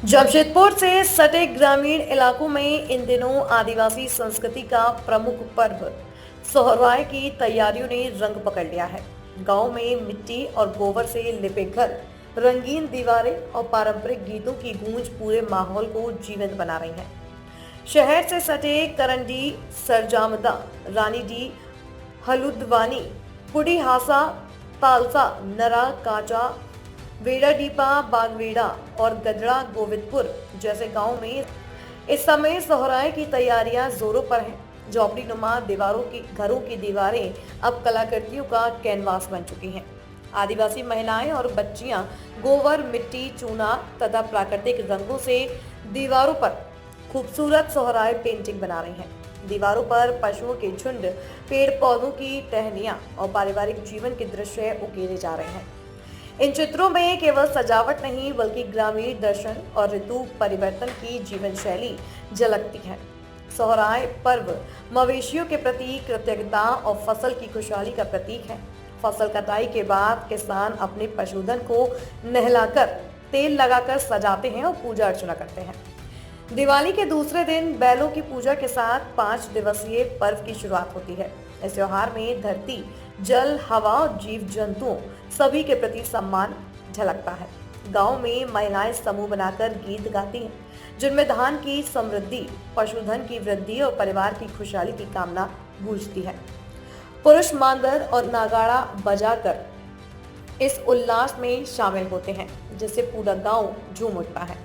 जमशेदपुर से सटे ग्रामीण इलाकों में इन दिनों आदिवासी संस्कृति का प्रमुख पर्व सोहराय की तैयारियों ने रंग पकड़ लिया है। गांव में मिट्टी और गोबर से लिपे घर, रंगीन दीवारें और पारंपरिक गीतों की गूंज पूरे माहौल को जीवंत बना रही है। शहर से सटे करंडी, सरजामदा, रानीडी, हलुद्वानी, पुड़ी हासा, तालसा, नरा, काचा, वेड़ाडीपा, बागवेड़ा और गजड़ा गोविंदपुर जैसे गांव में इस समय सोहराय की तैयारियां जोरों पर हैं। झोपड़ी नुमा दीवारों की घरों की दीवारें अब कलाकृतियों का कैनवास बन चुकी हैं। आदिवासी महिलाएं और बच्चियां गोबर, मिट्टी, चूना तथा प्राकृतिक रंगों से दीवारों पर खूबसूरत सोहराय पेंटिंग बना रही हैं। दीवारों पर पशुओं के झुंड, पेड़ पौधों की टहनियां और पारिवारिक जीवन के दृश्य उकेरे जा रहे हैं। इन चित्रों में केवल सजावट नहीं बल्कि ग्रामीण दर्शन और ऋतु परिवर्तन की जीवन शैली झलकती है। सोहराय पर्व मवेशियों के प्रति कृतज्ञता और फसल की खुशहाली का प्रतीक है। फसल कटाई के बाद किसान अपने पशुधन को नहलाकर, तेल लगाकर सजाते हैं और पूजा अर्चना करते हैं। दिवाली के दूसरे दिन बैलों की पूजा के साथ 5 दिवसीय पर्व की शुरुआत होती है। इस त्योहार में धरती, जल, हवा और जीव जंतुओं सभी के प्रति सम्मान झलकता है। गांव में महिलाएं समूह बनाकर गीत गाती हैं, जिनमें धान की समृद्धि, पशुधन की वृद्धि और परिवार की खुशहाली की कामना गूंजती है। पुरुष मांदर और नागाड़ा बजाकर इस उल्लास में शामिल होते हैं, जिससे पूरा गांव झूम उठता है।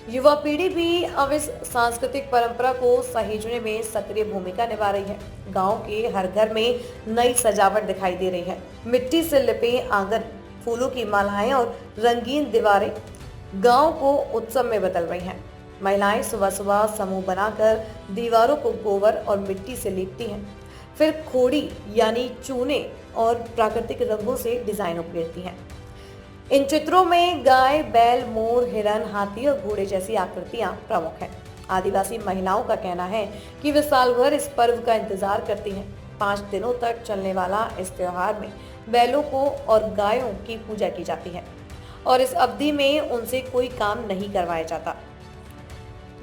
युवा पीढ़ी भी अब इस सांस्कृतिक परंपरा को सहेजने में सक्रिय भूमिका निभा रही है। गांव के हर घर में नई सजावट दिखाई दे रही है। मिट्टी से लिपे आंगन, फूलों की मालाएं और रंगीन दीवारें गांव को उत्सव में बदल रही हैं। महिलाएं सुबह सुबह समूह बनाकर दीवारों को गोबर और मिट्टी से लीपती हैं, फिर खोड़ी यानी चूने और प्राकृतिक रंगों से डिजाइन उकेरती हैं। इन चित्रों में गाय, बैल, मोर, हिरन, हाथी और घोड़े जैसी आकृतियां प्रमुख हैं। आदिवासी महिलाओं का कहना है कि वे साल भर इस पर्व का इंतजार करती हैं। 5 दिनों तक चलने वाला इस त्योहार में बैलों को और गायों की पूजा की जाती है और इस अवधि में उनसे कोई काम नहीं करवाया जाता।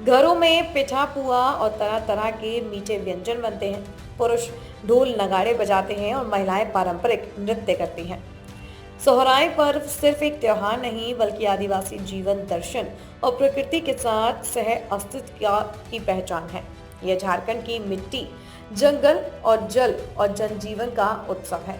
घरों में पिठा, पुआ और तरह तरह के मीठे व्यंजन बनते हैं। पुरुष ढोल नगाड़े बजाते हैं और महिलाएं पारंपरिक नृत्य करती हैं। सोहराय पर्व सिर्फ एक त्योहार नहीं बल्कि आदिवासी जीवन दर्शन और प्रकृति के साथ सह अस्तित्व की पहचान है। यह झारखंड की मिट्टी, जंगल और जल और जनजीवन का उत्सव है।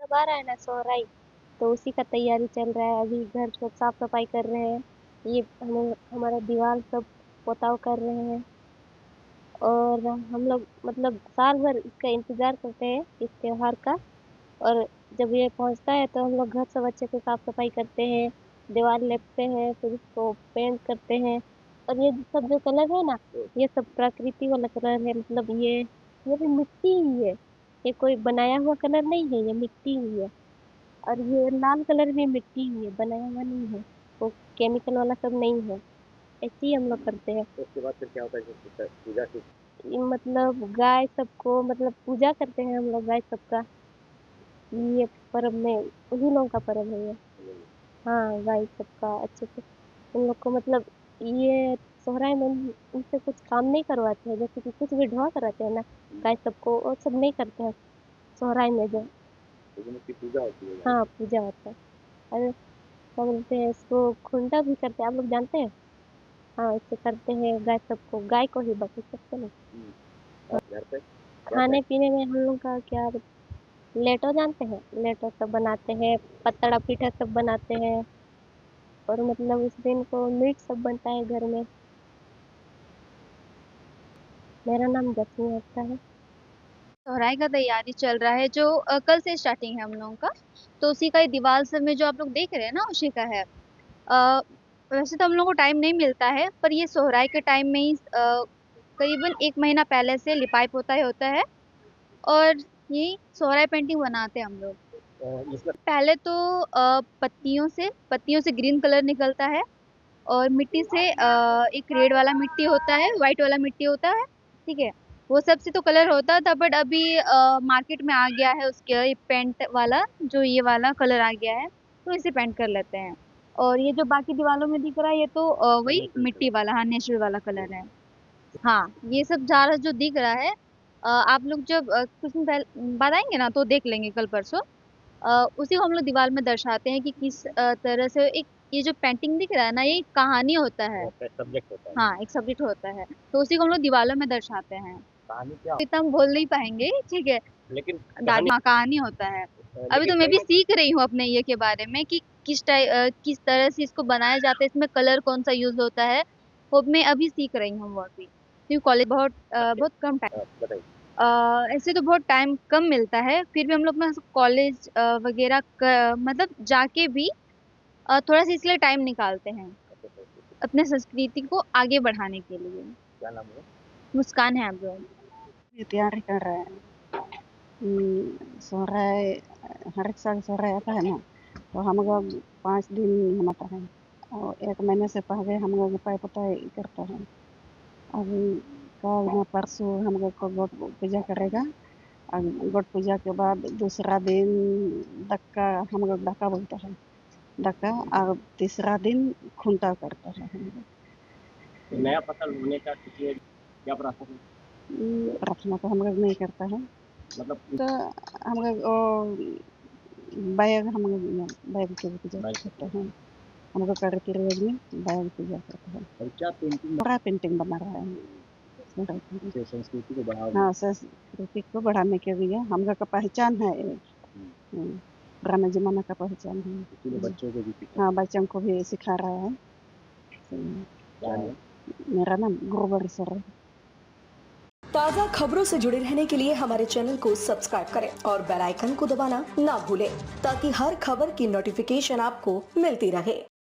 अब आ रहा है ना सोहराई, तो उसी का तैयारी चल रहा है। अभी घर को साफ सफाई कर रहे हैं। ये हम हमारा दीवार सब पोताव कर रहे हैं। और हम लोग मतलब साल भर इसका इंतजार करते हैं इस त्योहार का। और जब ये पहुंचता है तो हम लोग घर सब अच्छे से साफ सफाई करते हैं, दीवार लेपते हैं, फिर इसको पेंट करते हैं। और ये सब जो कलर है ना, ये सब प्रकृति वाला कलर है। मतलब ये भी मिट्टी ही है। ये कोई बनाया हुआ कलर नहीं है, ये मिट्टी ही है। और ये लाल कलर भी मिट्टी ही है, बनाया हुआ नहीं है। वो केमिकल वाला सब नहीं है। ऐसे ही हम लोग करते हैं। तो उसके बाद फिर क्या होता है कि पूजा की ये मतलब गाय सबको मतलब पूजा करते हैं हम लोग गाय सबका। ये पर्व में उन्हीं लोगों का पर्व है ये। हाँ, गाय सबका अच्छे से उन लोग को मतलब ये सोहराय में उनसे कुछ काम नहीं करवाते हैं, जैसे कि कुछ भी ढोआ कराते हैं ना गाय सबको, वो सब नहीं करते हैं सोहराय में जो। लेकिन उसकी पूजा होती है हाँ, पूजा होता है। और क्या बोलते हैं इसको, खुंटा भी करते हैं, आप लोग जानते हैं? हाँ, इससे करते हैं गाय सबको, गाय को ही बाकी सबको नहीं। और घर पे क्या क्या खाने पीने में हम लोग का क्या, लेटो जानते हैं? लेटो सब बनाते हैं, पतड़ा पीठा सब बनाते हैं। और मतलब उस दिन को मीट सब बनता है घर में। मेरा नाम जस्मी होता है। सोहराय का तैयारी चल रहा है जो कल से स्टार्टिंग है हम लोगों का। तो उसी का ये दीवार सब में जो आप लोग देख रहे हैं ना उसी का है। वैसे तो हम लोग को टाइम नहीं मिलता है, पर ये सोहराय के टाइम में ही करीबन 1 महीना पहले से लिपाई पोताई होता है। और यही सोहराय पेंटिंग बनाते हैं हम लोग। इसमें पहले तो पत्तियों से ग्रीन कलर निकलता है। और मिट्टी से एक रेड वाला मिट्टी होता है, व्हाइट वाला मिट्टी होता है, ठीक है। वो सब से तो कलर होता था, बट अभी मार्केट में आ गया है उसके ये पेंट वाला, जो ये वाला कलर आ गया है, तो इसे पेंट कर लेते हैं। और ये जो बाकी दीवारों में दिख रहा है ये तो वही नेचुरल मिट्टी कलर वाला, हाँ, नेचुरल वाला कलर है। हाँ, ये सब ज़्यादा जो दिख रहा है, आप लोग जब कुछ दिन पहले बाद आएंगे ना तो देख लेंगे कल परसों। उसी को हम लोग दीवार में दर्शाते हैं कि किस तरह से एक ये जो पेंटिंग दिख रहा है ना, ये एक कहानी होता है। सब्जेक्ट होता है। हाँ, एक सब्जेक्ट होता है, तो उसी को हम लोग दीवारों में दर्शाते हैं। कहानी क्या तो इतना हम बोल नहीं पाएंगे, ठीक है। लेकिन दादी कहानी हाँ, कहानी होता है। अभी लेकिन तो मैं भी कई सीख रही हूँ अपने ये के बारे में कि किस तरह से इसको बनाया जाता है, इसमें कलर कौन सा यूज होता है, वो मैं अभी सीख रही हूँ वो अभी, क्योंकि कॉलेज बहुत कम टाइम। बताइए। ऐसे तो बहुत टाइम कम मिलता है, फिर भी हम लोग ना कॉलेज वगैरह मतलब जाके भी थोड़ा सा इसलिए टाइम निकालते हैं अपने संस्कृति को आगे बढ़ाने के लिए। क्या नाम है? मुस्कान है आप लोग। ये तैयारी कर रहे हैं। सोहराय हर एक साल सोहराय आता है ना, तो हम लोग 5 दिन मनाता है। और 1 महीने से पहले हम लोग लिपाई पोताई करते हैं। अभी कल या परसों हम लोग को गोट पूजा करेगा। और गोट पूजा के बाद दूसरा दिन डक्का, हम लोग डक्का बोलते हैं, डक्का। और तीसरा दिन खूंटा करते हैं हम लोग। तो नया फसल होने का किसी क्या प्रार्थना है? प्रार्थना तो हम लोग नहीं करता है। मतलब तो हम लोग बैग, हम लोग बैग की पूजा भाई करते हैं। हम लोग का रीति रिवाज में बैग पूजा करते हैं। और क्या पेंटिंग पूरा पेंटिंग बना रहा है पूरा पेंटिंग। से संस्कृति को बढ़ावा हाँ, संस्कृति को बढ़ाने के लिए हम लोग का पहचान है ये। पुराने जमाना का पहचान है। इसीलिए बच्चों को भी सिखाया हाँ, बच्चों को भी सिखा रहा है। क्या है। मेरा नाम गुरुवारी सर है। ताज़ा खबरों से जुड़े रहने के लिए हमारे चैनल को सब्सक्राइब करें और बेल आइकन को दबाना ना भूलें, ताकि हर खबर की नोटिफिकेशन आपको मिलती रहे।